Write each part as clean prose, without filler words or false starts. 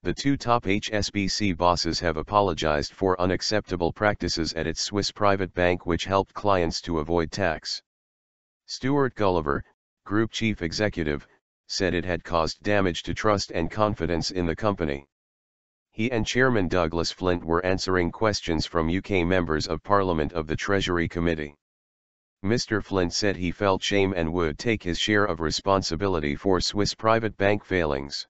The two top HSBC bosses have apologized for unacceptable practices at its Swiss private bank which helped clients to avoid tax. Stuart Gulliver, Group Chief Executive, said it had caused damage to trust and confidence in the company. He and Chairman Douglas Flint were answering questions from UK members of Parliament of the Treasury Committee. Mr. Flint said he felt shame and would take his share of responsibility for Swiss private bank failings.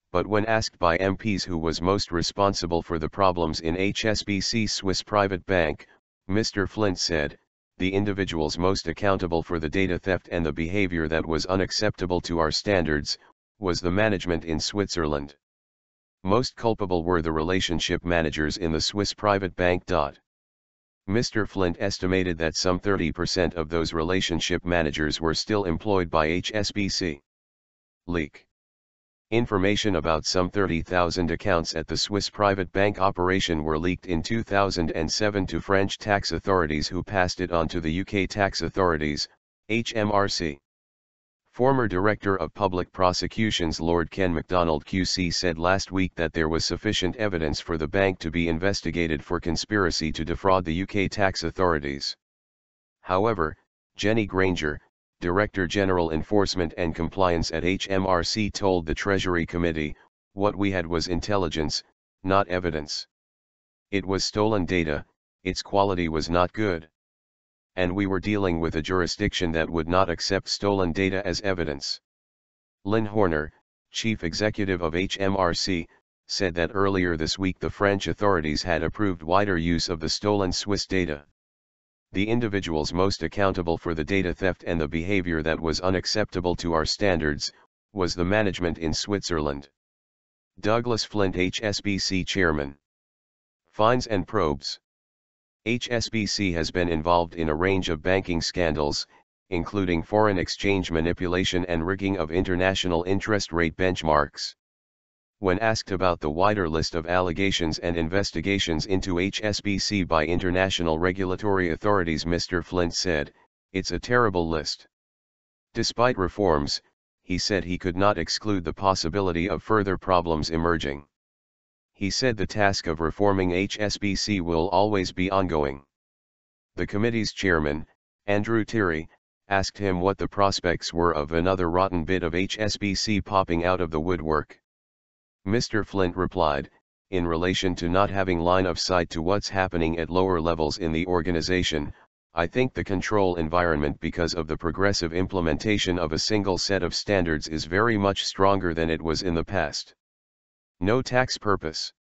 But when asked by MPs who was most responsible for the problems in HSBC Swiss private bank, Mr. Flint said, the individuals most accountable for the data theft and the behavior that was unacceptable to our standards, was the management in Switzerland. Most culpable were the relationship managers in the Swiss private bank. Mr. Flint estimated that some 30% of those relationship managers were still employed by HSBC. Leak. Information about some 30,000 accounts at the Swiss private bank operation were leaked in 2007 to French tax authorities who passed it on to the UK tax authorities, HMRC. Former Director of Public Prosecutions Lord Ken MacDonald QC said last week that there was sufficient evidence for the bank to be investigated for conspiracy to defraud the UK tax authorities. However, Jenny Granger, Director General Enforcement and Compliance at HMRC told the Treasury Committee, what we had was intelligence, not evidence. It was stolen data, its quality was not good. And we were dealing with a jurisdiction that would not accept stolen data as evidence. Lynn Horner, Chief Executive of HMRC, said that earlier this week the French authorities had approved wider use of the stolen Swiss data. The individuals most accountable for the data theft and the behavior that was unacceptable to our standards, was the management in Switzerland. Douglas Flint, HSBC Chairman. Fines and probes. HSBC has been involved in a range of banking scandals, including foreign exchange manipulation and rigging of international interest rate benchmarks. When asked about the wider list of allegations and investigations into HSBC by international regulatory authorities, Mr. Flint said, "It's a terrible list." Despite reforms, he said he could not exclude the possibility of further problems emerging. He said the task of reforming HSBC will always be ongoing. The committee's chairman, Andrew Tirry, asked him what the prospects were of another rotten bit of HSBC popping out of the woodwork. Mr. Flint replied, in relation to not having line of sight to what's happening at lower levels in the organization, I think the control environment because of the progressive implementation of a single set of standards is very much stronger than it was in the past. No tax purpose.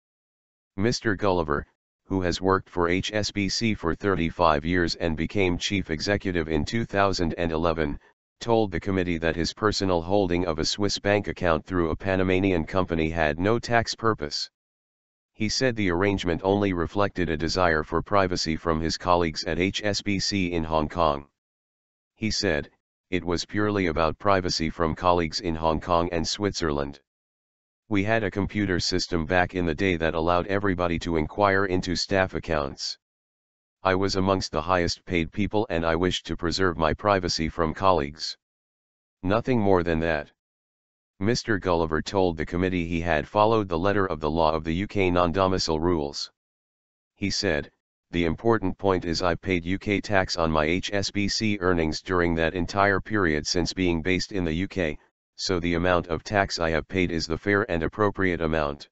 Mr. Gulliver, who has worked for HSBC for 35 years and became chief executive in 2011, told the committee that his personal holding of a Swiss bank account through a Panamanian company had no tax purpose. He said the arrangement only reflected a desire for privacy from his colleagues at HSBC in Hong Kong. He said, it was purely about privacy from colleagues in Hong Kong and Switzerland. We had a computer system back in the day that allowed everybody to inquire into staff accounts. I was amongst the highest paid people and I wished to preserve my privacy from colleagues. Nothing more than that. Mr. Gulliver told the committee he had followed the letter of the law of the UK non-domicile rules. He said, the important point is I paid UK tax on my HSBC earnings during that entire period since being based in the UK, so the amount of tax I have paid is the fair and appropriate amount.